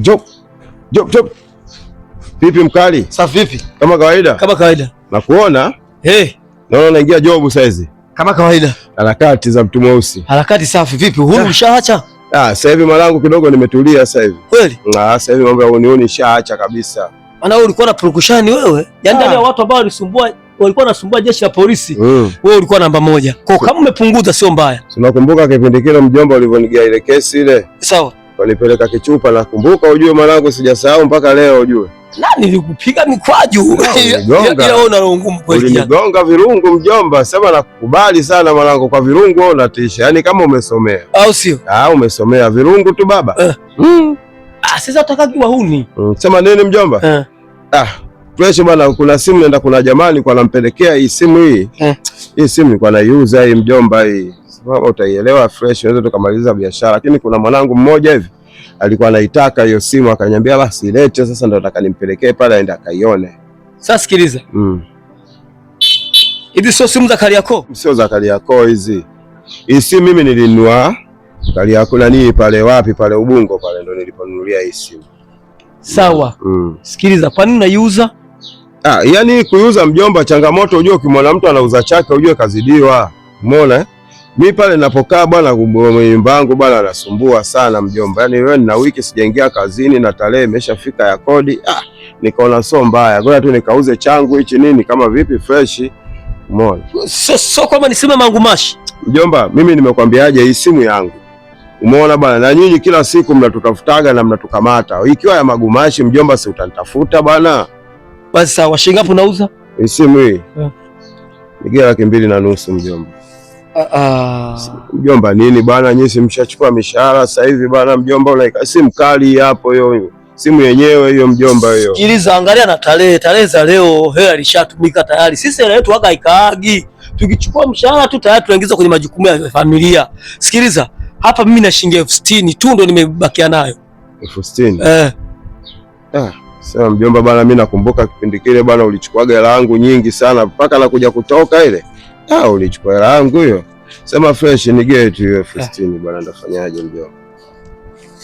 Job. Vipi mkali? Safi vipi? Kama kawaida? Kama kawaida. Nakuona? Naona unaingia job saizi. Kama kawaida. Harakati za mtu mweusi. Harakati safi vipi? Huni ushaacha? Sasa hivi mwanangu kidogo nimetulia sasa hivi. Kweli? Sasa hivi mambo ya unioni shaacha kabisa. Maana wewe ulikuwa na purukushani wewe. Yaani ndani ya watu ambao walikuwa wanasumbua jeshi la polisi. Wewe ulikuwa namba moja. Kwa kama umepunguza sio mbaya. Unakumbuka kipindi kile mjomba ulivyonigia ile kesi ile? Sawa. Walipeleka kichupa, nakumbuka ujue mwanangu, sijasahau mpaka leo ujue. Nani nilikupiga mikwaju? Ila wewe una ngumu kweli. Ulinigonga virungu mjomba, sema nakukubali sana mwanangu, kwa virungu wewe unatisha. Yaani kama umesomea. Au sio? Umesomea virungu tu baba. Sasa utakaki wahuni. Sema nini mjomba? Fresh bwana, kuna simu nenda, kuna jamani kwa nampelekea hii simu hii. Hii simu nilikuwa naiuza hii mjomba hii. Sababu utaielewa fresh, unaweza tukamaliza biashara, lakini kuna mwanangu mmoja hivi alikuwa anaitaka hiyo simu, akaniambia basi ilete, sasa ndo nataka nimpelekee pale aende akaione. Sasa sikiliza. Hizi sio simu za Kariakoo? Sio za Kariakoo hizi. Hii simu mimi nilinunua Kariakoo nani pale wapi pale Ubungo pale ndo niliponunulia hii simu. Sawa. Sikiliza, kwa nini unaiuza? Yaani kuiuza mjomba, changamoto ujue, ukimwona mtu anauza chake ujue kazidiwa. Umeona? Mimi pale ninapokaa bwana, nyumba yangu bwana anasumbua sana mjomba. Yaani wewe nina wiki sijaingia kazini na tarehe imeshafika ya kodi. Nikaona sio mbaya. Ngoja tu nikauze changu hichi nini kama vipi fresh. Umeona? Sio kama niseme mangumashi. Mjomba, mimi nimekwambiaje hii simu yangu. Umeona bwana, na nyinyi kila siku mnatutafutaga na mnatukamata. Ikiwa ya magumashi mjomba, si utanitafuta bwana. Basi sawa, shilingi ngapi unauza? Hii simu hii. Ni 2,500 mjomba. Mjomba nini bwana, nyinyi si mshachukua mishahara sasa hivi bwana mjomba, unaika simu kali hapo hiyo. Simu yenyewe hiyo mjomba hiyo. Sikiliza, angalia na tarehe za leo, hela ilishatumika tayari. Sisi hela yetu waga ikaagi. Tukichukua mshahara tu tayari tunaingiza kwenye majukumu ya familia. Sikiliza, hapa mimi na shilingi 60,000 tu ndo nimebakia nayo. 60,000? Sema mjomba bwana, mimi nakumbuka kipindi kile bwana ulichukuaga hela yangu nyingi sana mpaka nakuja kutoka ile. Ulichukua hela yangu hiyo. Sema fresh ni gate hiyo 15 bwana, ndafanyaje mjomba?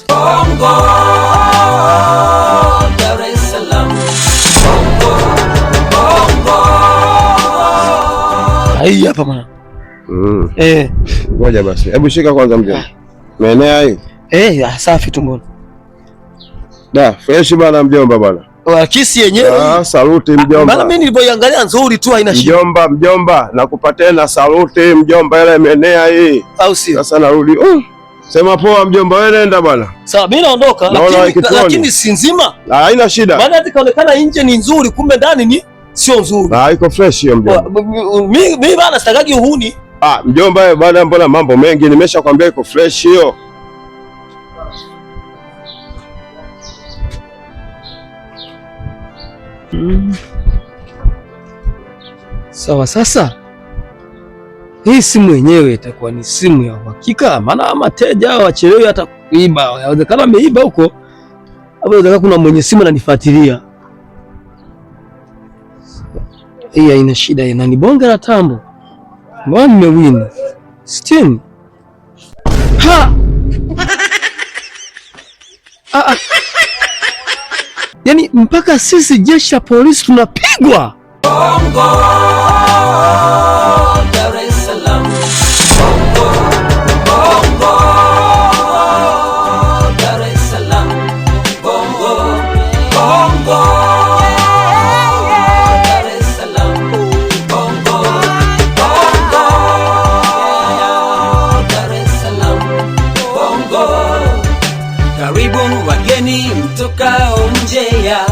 Bongo, Dar es Salaam. Bongo. Hai hapa bwana. Ngoja basi. Hebu shika kwanza mjomba. Maenea hii? Safi tu mbona. Fresh bwana mjomba bwana. Kisi yenyewe. Saluti mjomba. Bana mimi nilipoiangalia nzuri tu, haina shida. Mjomba, nakupa tena saluti mjomba, ile imenea hii. Au sio? Sasa narudi. Sema poa mjomba, wewe nenda bwana. Sawa, mimi naondoka, lakini si nzima. Haina shida. Maana hata kaonekana nje ni nzuri, kumbe ndani ni sio nzuri. Iko fresh hiyo mjomba. Mimi bana sitaki uhuni. Mjomba wewe bwana, mbona mambo mengi, nimeshakwambia iko fresh hiyo. Sawa, sasa hii simu yenyewe itakuwa ni simu ya uhakika, maana mateja hao wachelewi hata kuiba. Inawezekana ameiba huko, au inawezekana kuna mwenye simu ananifuatilia. Hii haina shida, ina ni bonge la tambo. Mbona nimewini 60? Yaani mpaka sisi jeshi la polisi tunapigwa. Bongo, Dar es Salaam. Bongo, Dar es Salaam. Bongo, Dar es Salaam. Bongo, Dar es Salaam. Bongo. Karibu wageni mtokao nje ya